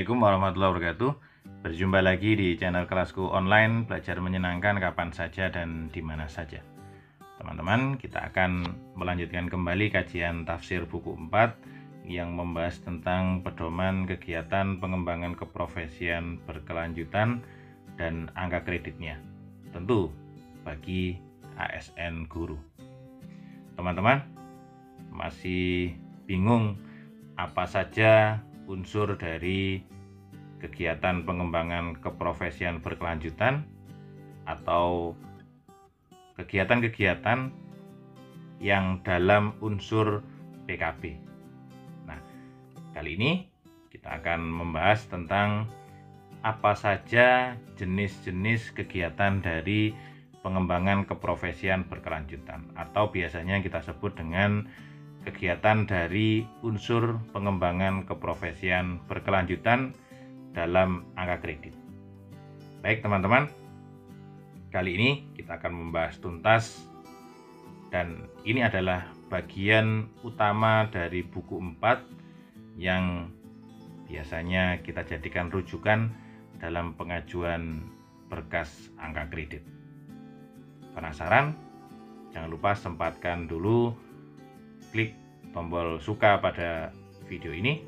Assalamualaikum warahmatullahi wabarakatuh. Berjumpa lagi di channel kelasku online, belajar menyenangkan kapan saja dan di mana saja. Teman-teman, kita akan melanjutkan kembali kajian tafsir buku 4 yang membahas tentang pedoman kegiatan pengembangan keprofesian berkelanjutan dan angka kreditnya. Tentu bagi ASN guru. Teman-teman, masih bingung apa saja unsur dari kegiatan pengembangan keprofesian berkelanjutan atau kegiatan-kegiatan yang dalam unsur PKB. Nah, kali ini kita akan membahas tentang apa saja jenis-jenis kegiatan dari pengembangan keprofesian berkelanjutan atau biasanya kita sebut dengan kegiatan dari unsur pengembangan keprofesian berkelanjutan dalam angka kredit. Baik teman-teman, kali ini kita akan membahas tuntas dan ini adalah bagian utama dari buku 4 yang biasanya kita jadikan rujukan dalam pengajuan berkas angka kredit. Penasaran? Jangan lupa sempatkan dulu klik tombol suka pada video ini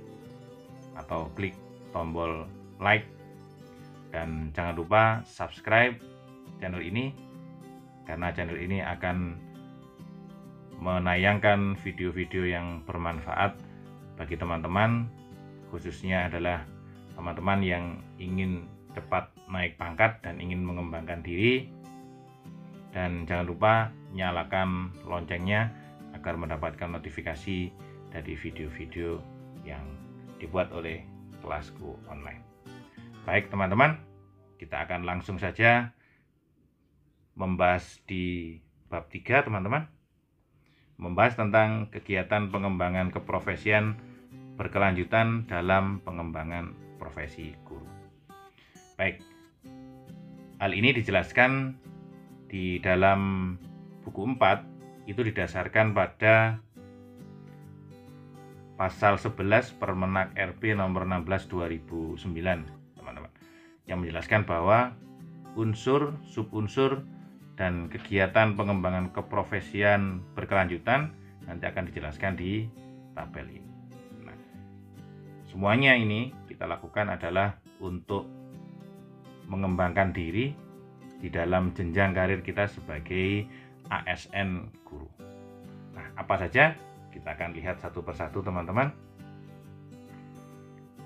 atau klik tombol like dan jangan lupa subscribe channel ini karena channel ini akan menayangkan video-video yang bermanfaat bagi teman-teman, khususnya adalah teman-teman yang ingin cepat naik pangkat dan ingin mengembangkan diri. Dan jangan lupa nyalakan loncengnya agar mendapatkan notifikasi dari video-video yang dibuat oleh kelasku online. Baik teman-teman, kita akan langsung saja membahas di bab 3 teman-teman. Membahas tentang kegiatan pengembangan keprofesian berkelanjutan dalam pengembangan profesi guru. Baik, hal ini dijelaskan di dalam buku 4 itu didasarkan pada pasal 11 Permenak RB nomor 16 2009 teman-teman, yang menjelaskan bahwa unsur, subunsur dan kegiatan pengembangan keprofesian berkelanjutan nanti akan dijelaskan di tabel ini. Nah, semuanya ini kita lakukan adalah untuk mengembangkan diri di dalam jenjang karir kita sebagai ASN guru. Nah, apa saja? Kita akan lihat satu persatu teman-teman.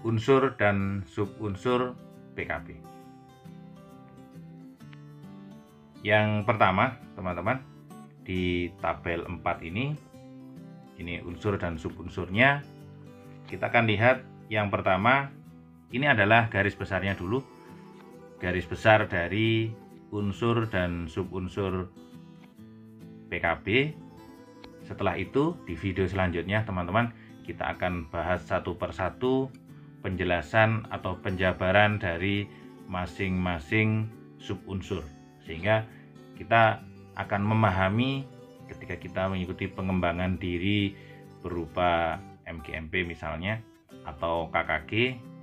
Unsur dan subunsur PKB. Yang pertama, teman-teman, di tabel 4 ini unsur dan subunsurnya. Kita akan lihat yang pertama, ini adalah garis besarnya dulu. Garis besar dari unsur dan subunsur PKB. Setelah itu di video selanjutnya teman-teman kita akan bahas satu persatu penjelasan atau penjabaran dari masing-masing subunsur sehingga kita akan memahami ketika kita mengikuti pengembangan diri berupa MGMP misalnya atau KKG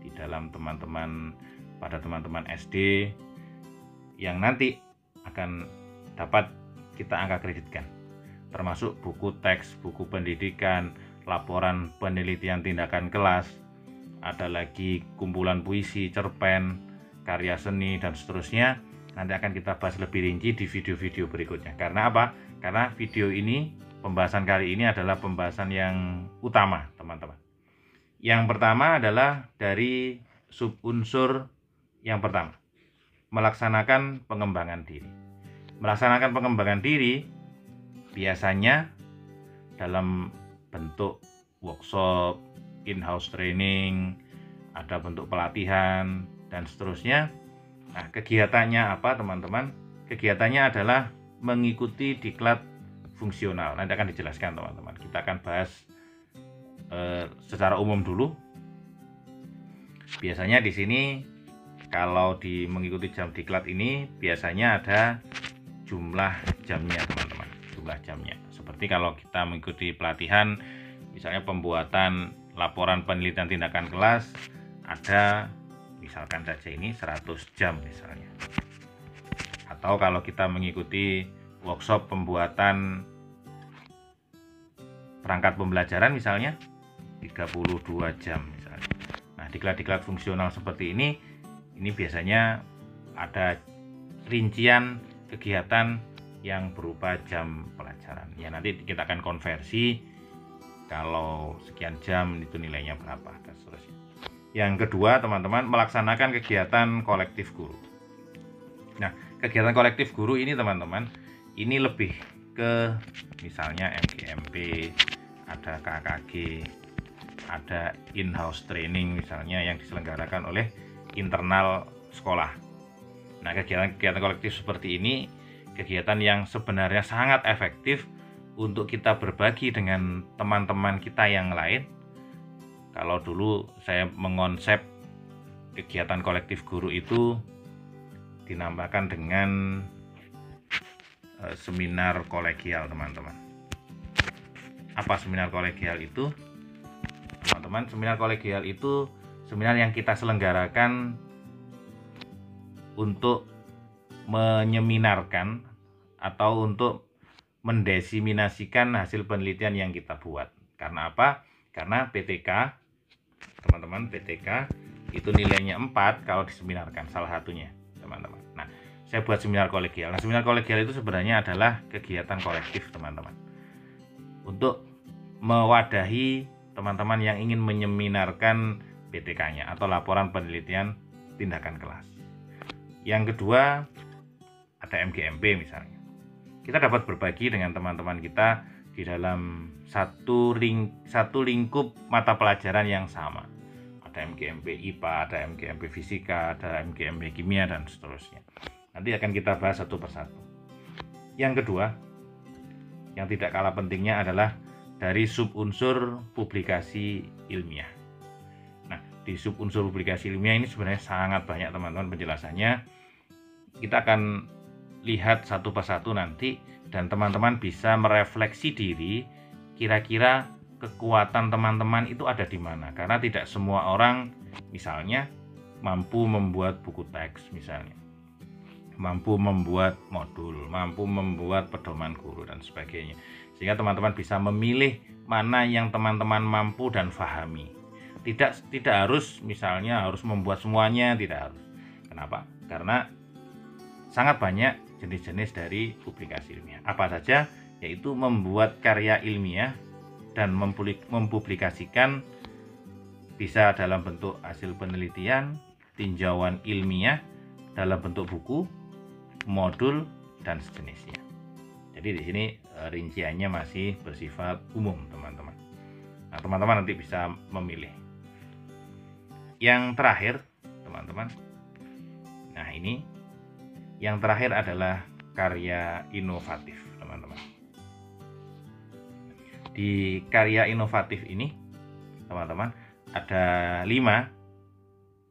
di dalam pada teman-teman SD yang nanti akan dapat kita angka kreditkan, termasuk buku teks, buku pendidikan, laporan penelitian tindakan kelas, ada lagi kumpulan puisi, cerpen, karya seni, dan seterusnya. Nanti akan kita bahas lebih rinci di video-video berikutnya. Karena apa? Karena video ini, pembahasan kali ini adalah pembahasan yang utama, teman-teman. Yang pertama adalah dari subunsur yang pertama, melaksanakan pengembangan diri. Melaksanakan pengembangan diri biasanya dalam bentuk workshop, in-house training, ada bentuk pelatihan, dan seterusnya. Nah, kegiatannya apa teman-teman? Kegiatannya adalah mengikuti diklat fungsional. Nanti akan dijelaskan teman-teman. Kita akan bahas secara umum dulu. Biasanya di sini kalau mengikuti jam diklat ini biasanya ada jumlah jamnya teman-teman, jumlah jamnya. Seperti kalau kita mengikuti pelatihan, misalnya pembuatan laporan penelitian tindakan kelas, ada misalkan saja ini 100 jam misalnya. Atau kalau kita mengikuti workshop pembuatan perangkat pembelajaran misalnya 32 jam misalnya. Nah, diklat-diklat fungsional seperti ini biasanya ada rincian kegiatan yang berupa jam pelajaran. Ya, nanti kita akan konversi kalau sekian jam itu nilainya berapa dan seterusnya. Yang kedua, teman-teman, melaksanakan kegiatan kolektif guru. Nah, kegiatan kolektif guru ini teman-teman, ini lebih ke misalnya MGMP, ada KKG, ada in-house training misalnya yang diselenggarakan oleh internal sekolah. Nah, kegiatan-kegiatan kolektif seperti ini kegiatan yang sebenarnya sangat efektif untuk kita berbagi dengan teman-teman kita yang lain. Kalau dulu saya mengonsep kegiatan kolektif guru itu dinamakan dengan seminar kolegial, teman-teman. Apa seminar kolegial itu? Teman-teman, seminar kolegial itu seminar yang kita selenggarakan untuk menyeminarkan atau untuk mendesiminasikan hasil penelitian yang kita buat. Karena apa? Karena PTK, teman-teman, PTK itu nilainya 4 kalau diseminarkan, salah satunya, teman-teman. Nah, saya buat seminar kolegial. Nah, seminar kolegial itu sebenarnya adalah kegiatan kolektif, teman-teman, untuk mewadahi teman-teman yang ingin menyeminarkan PTK-nya atau laporan penelitian tindakan kelas. Yang kedua, ada MGMP misalnya. Kita dapat berbagi dengan teman-teman kita di dalam satu lingkup mata pelajaran yang sama. Ada MGMP IPA, ada MGMP Fisika, ada MGMP Kimia, dan seterusnya. Nanti akan kita bahas satu persatu. Yang kedua, yang tidak kalah pentingnya adalah dari subunsur publikasi ilmiah. Nah, di subunsur publikasi ilmiah ini sebenarnya sangat banyak, teman-teman, penjelasannya. Kita akan lihat satu persatu nanti, dan teman-teman bisa merefleksi diri kira-kira kekuatan teman-teman itu ada di mana. Karena tidak semua orang misalnya mampu membuat buku teks misalnya, mampu membuat modul, mampu membuat pedoman guru dan sebagainya. Sehingga teman-teman bisa memilih mana yang teman-teman mampu dan fahami. Tidak harus misalnya harus membuat semuanya, tidak harus. Kenapa? Karena sangat banyak jenis-jenis dari publikasi ilmiah. Apa saja? Yaitu membuat karya ilmiah dan mempublikasikan, bisa dalam bentuk hasil penelitian, tinjauan ilmiah, dalam bentuk buku, modul, dan sejenisnya. Jadi di sini rinciannya masih bersifat umum, teman-teman. Nah, teman-teman nanti bisa memilih. Yang terakhir, teman-teman. Nah, ini yang terakhir adalah karya inovatif, teman-teman. Di karya inovatif ini, teman-teman, ada 5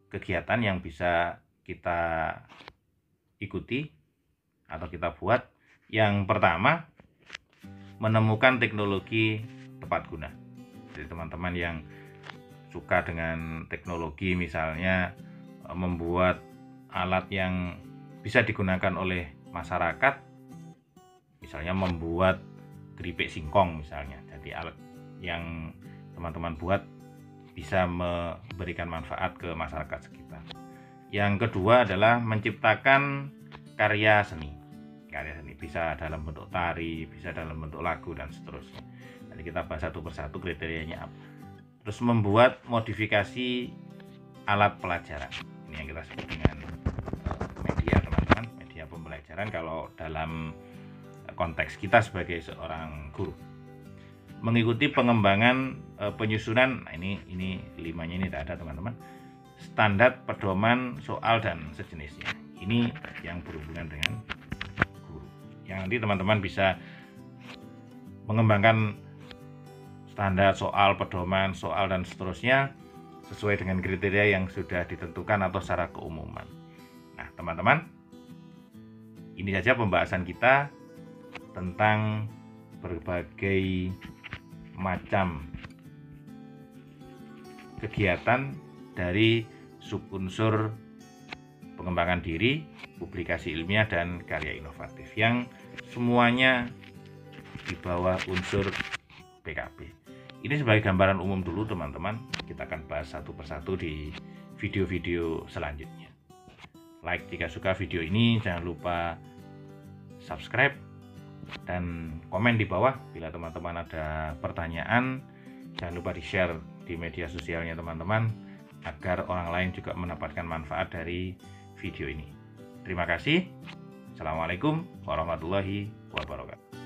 kegiatan yang bisa kita ikuti atau kita buat. Yang pertama, menemukan teknologi tepat guna. Jadi teman-teman yang suka dengan teknologi, misalnya membuat alat yang bisa digunakan oleh masyarakat, misalnya membuat keripik singkong misalnya. Jadi alat yang teman-teman buat bisa memberikan manfaat ke masyarakat sekitar. Yang kedua adalah menciptakan karya seni. Karya seni bisa dalam bentuk tari, bisa dalam bentuk lagu, dan seterusnya. Nanti kita bahas satu persatu kriterianya apa. Terus membuat modifikasi alat pelajaran. Ini yang kita sebut dengan media, teman-teman, media pembelajaran kalau dalam konteks kita sebagai seorang guru. Mengikuti pengembangan penyusunan, nah ini 5-nya ini tidak ada, teman-teman. Standar pedoman soal dan sejenisnya. Ini yang berhubungan dengan guru. Yang nanti teman-teman bisa mengembangkan standar soal, pedoman soal, dan seterusnya sesuai dengan kriteria yang sudah ditentukan atau secara keumuman. Nah, teman-teman, ini saja pembahasan kita tentang berbagai macam kegiatan dari subunsur pengembangan diri, publikasi ilmiah, dan karya inovatif yang semuanya di bawah unsur PKB. Ini sebagai gambaran umum dulu teman-teman, kita akan bahas satu persatu di video-video selanjutnya. Like jika suka video ini, jangan lupa subscribe dan komen di bawah. Bila teman-teman ada pertanyaan, jangan lupa di-share di media sosialnya teman-teman, agar orang lain juga mendapatkan manfaat dari video ini. Terima kasih. Assalamualaikum warahmatullahi wabarakatuh.